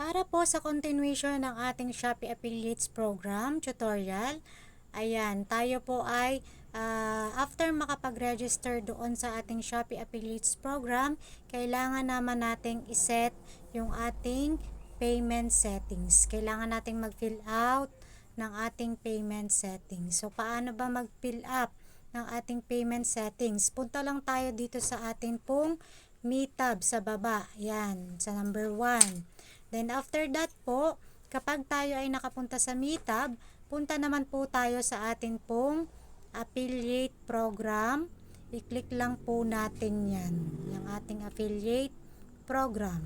Para po sa continuation ng ating Shopee Affiliates Program tutorial, ayan, tayo po ay after makapag-register doon sa ating Shopee Affiliates Program, kailangan naman nating iset yung ating payment settings. Kailangan nating mag-fill out ng ating payment settings. So, paano ba mag-fill up ng ating payment settings? Punta lang tayo dito sa ating pong Me tab sa baba. Yan, sa number 1. Then after that po, kapag tayo ay nakapunta sa Me tab, punta naman po tayo sa atin pong affiliate program. I-click lang po natin yan, yung ating affiliate program.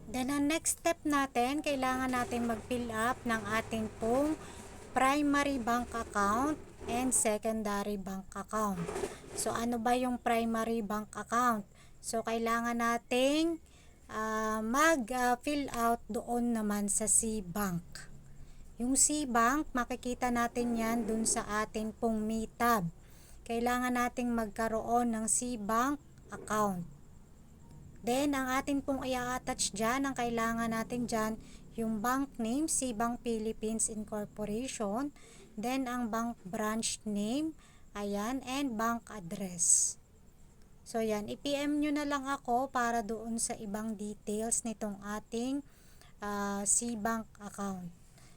Then ang next step natin, kailangan natin mag-fill up ng ating pong primary bank account and secondary bank account. So ano ba yung primary bank account? So kailangan nating mag-fill out doon naman sa C-Bank. Yung C-Bank, makikita natin yan dun sa atin pong Me tab. Kailangan nating magkaroon ng C-Bank account. Then, ang atin pong i-attach dyan, ang kailangan natin dyan, yung bank name, C-Bank Philippines Incorporation. Then, ang bank branch name, ayan, and bank address. So, yan. I-PM nyo na lang ako para doon sa ibang details nitong ating C-Bank account.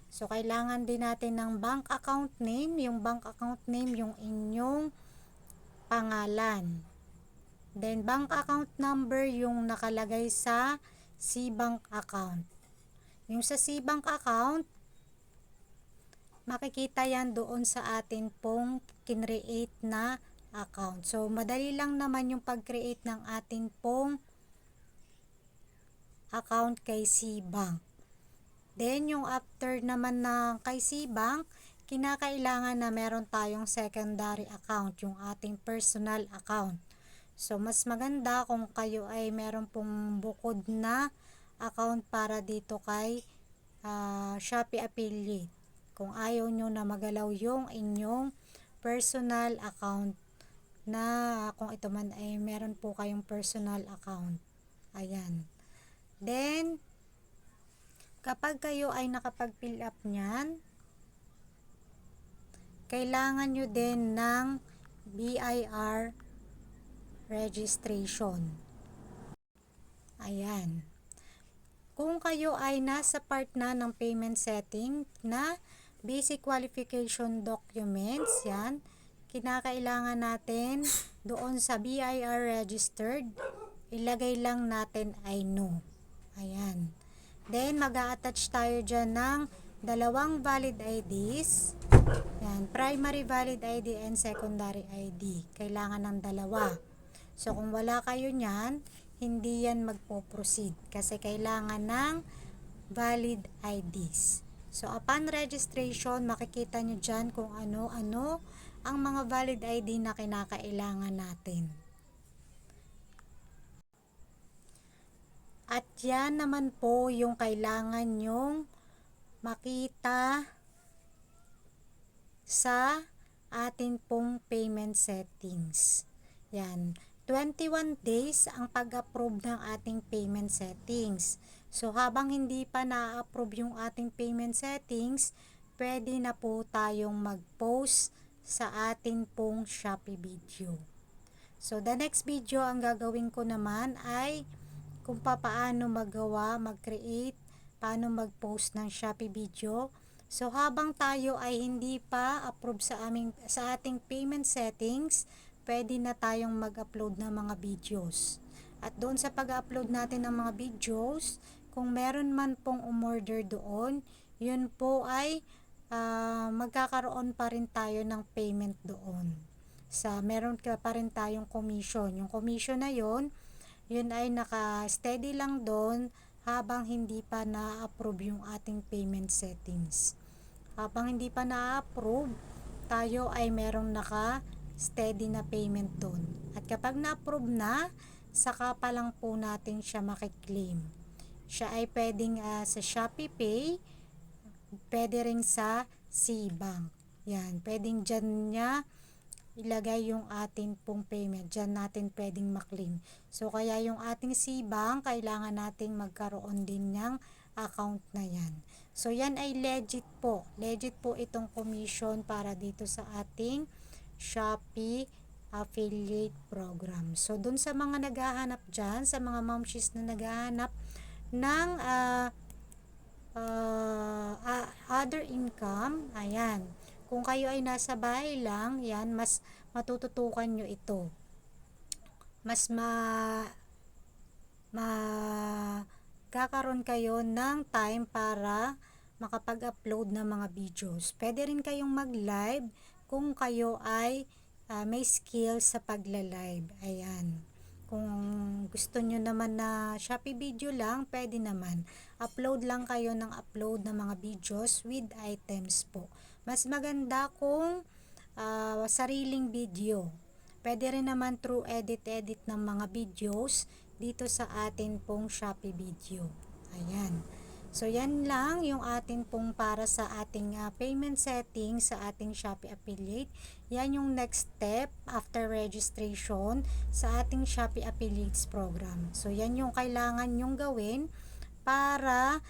So, kailangan din natin ng bank account name. Yung bank account name, yung inyong pangalan. Then, bank account number yung nakalagay sa C-Bank account. Yung sa C-Bank account, makikita yan doon sa atin pong kinreate na account. So, madali lang naman yung pag-create ng atin pong account kay C-Bank. Then, yung after naman na kay C-Bank, kinakailangan na meron tayong secondary account, yung ating personal account. So, mas maganda kung kayo ay meron pong bukod na account para dito kay Shopee Affiliate. Kung ayaw nyo na magalaw yung inyong personal account na kung ito man ay meron po kayong personal account. Ayan. Then, kapag kayo ay nakapag-fill up nyan, kailangan nyo din ng BIR registration. Ayan. Kung kayo ay nasa part na ng payment setting na basic qualification documents, yan, kinakailangan natin doon sa BIR registered, ilagay lang natin ay no. Ayan. Then, mag-a-attach tayo dyan ng dalawang valid IDs. Yan, primary valid ID and secondary ID. Kailangan ng dalawa. So, kung wala kayo nyan, hindi yan magpo-proceed kasi kailangan ng valid IDs. So, upon registration, makikita nyo dyan kung ano-ano ang mga valid ID na kinakailangan natin. At yan naman po yung kailangan nyong makita sa atin pong payment settings. Yan. 21 days ang pag-approve ng ating payment settings. So, habang hindi pa na-approve yung ating payment settings, pwede na po tayong mag-post sa atin pong Shopee video. So, the next video ang gagawin ko naman ay kung paano magawa, mag-create, paano mag-post ng Shopee video. So, habang tayo ay hindi pa approve sa ating payment settings, pwede na tayong mag-upload ng mga videos. At doon sa pag-upload natin ng mga videos, kung meron man pong umorder doon, yun po ay magkakaroon pa rin tayo ng payment doon. Meron pa rin tayong commission. Yung commission na yun ay naka-steady lang doon habang hindi pa na-approve yung ating payment settings. Habang hindi pa na-approve, tayo ay merong naka-steady na payment doon. At kapag na-approve na, saka pa lang po natin siya makiklaim. Siya ay pwedeng sa Shopee Pay, pwede rin sa C-Bank. Yan, pwedeng dyan niya ilagay yung atin pong payment. Diyan natin pwedeng maklaim. So, kaya yung ating CBank, kailangan nating magkaroon din ng account na yan. So, yan ay legit po. Legit po itong commission para dito sa ating Shopee affiliate program. So, dun sa mga naghahanap dyan, sa mga momshies na naghahanap ng other income, ayan. Kung kayo ay nasa bahay lang, yan, mas matututukan nyo ito. Mas kakaroon kayo ng time para makapag-upload ng mga videos. Pwede rin kayong mag-live kung kayo ay may skill sa pagla-live. Ayan. Kung gusto nyo naman na Shopee video lang, pwede naman. Upload lang kayo ng upload ng mga videos with items po. Mas maganda kung sariling video. Pwede rin naman through edit ng mga videos dito sa atin pong Shopee video. Ayan. So, yan lang yung atin pong para sa ating payment setting sa ating Shopee affiliate. Yan yung next step after registration sa ating Shopee affiliates program. So, yan yung kailangan nyong gawin para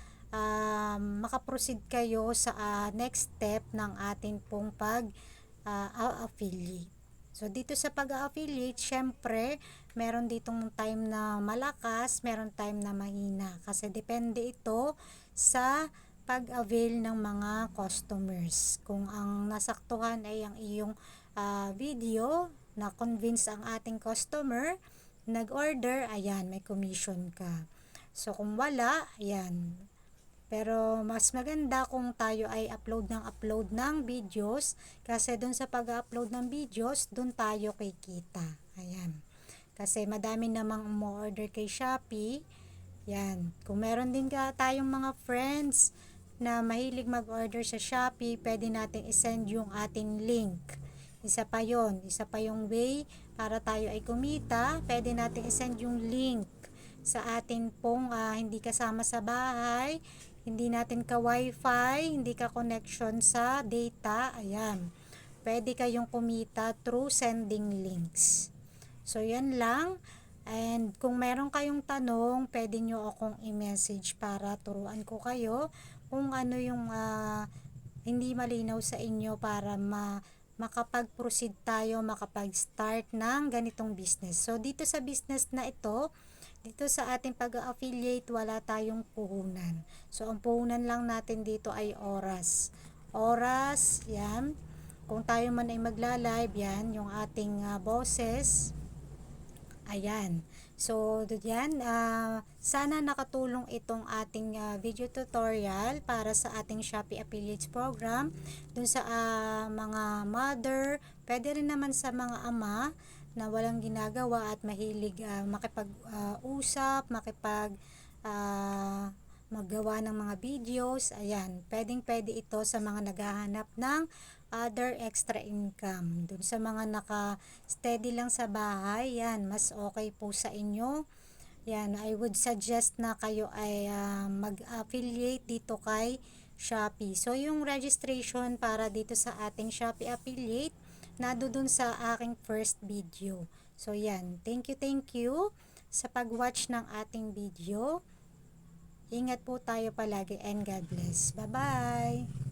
makaproceed kayo sa next step ng atin pong pag-affiliate. So, dito sa pag-affiliate, syempre, meron ditong time na malakas, meron time na mahina. Kasi depende ito sa pag-avail ng mga customers. Kung ang nasaktuhan ay ang iyong video, na convince ang ating customer, nag-order, ayan, may commission ka. So, kung wala, ayan. Pero, mas maganda kung tayo ay upload ng videos kasi dun sa pag-upload ng videos, dun tayo kikita. Ayan. Kasi madami namang umu-order kay Shopee. Yan. Kung meron din tayong mga friends na mahilig mag-order sa Shopee, pwede natin isend yung ating link. Isa pa yon, isa pa yung way para tayo ay kumita. Pwede natin isend yung link sa atin pong hindi kasama sa bahay, hindi natin ka wifi, hindi ka connection sa data. Ayan. Pwede kayong kumita through sending links. So, yan lang. And kung meron kayong tanong, pwede nyo akong i-message para turuan ko kayo kung ano yung hindi malinaw sa inyo para makapag-proceed tayo, makapag-start ng ganitong business. So, dito sa business na ito, dito sa ating pag-affiliate, wala tayong puhunan. So, ang puhunan lang natin dito ay oras. Oras, yan. Kung tayo man ay magla-live, yan, yung ating boses. Ayan. So, yan. Sana nakatulong itong ating video tutorial para sa ating Shopee Affiliates program. Dun sa mga mother, pwede rin naman sa mga ama na walang ginagawa at mahilig makipag-usap, maggawa ng mga videos. Ayan, pwede ito sa mga naghahanap ng other extra income. Dun sa mga naka-steady lang sa bahay, yan, mas okay po sa inyo. Yan, I would suggest na kayo ay mag-affiliate dito kay Shopee. So, yung registration para dito sa ating Shopee affiliate, dun sa aking first video. So, yan. Thank you sa pag-watch ng ating video. Ingat po tayo palagi and God bless. Bye-bye!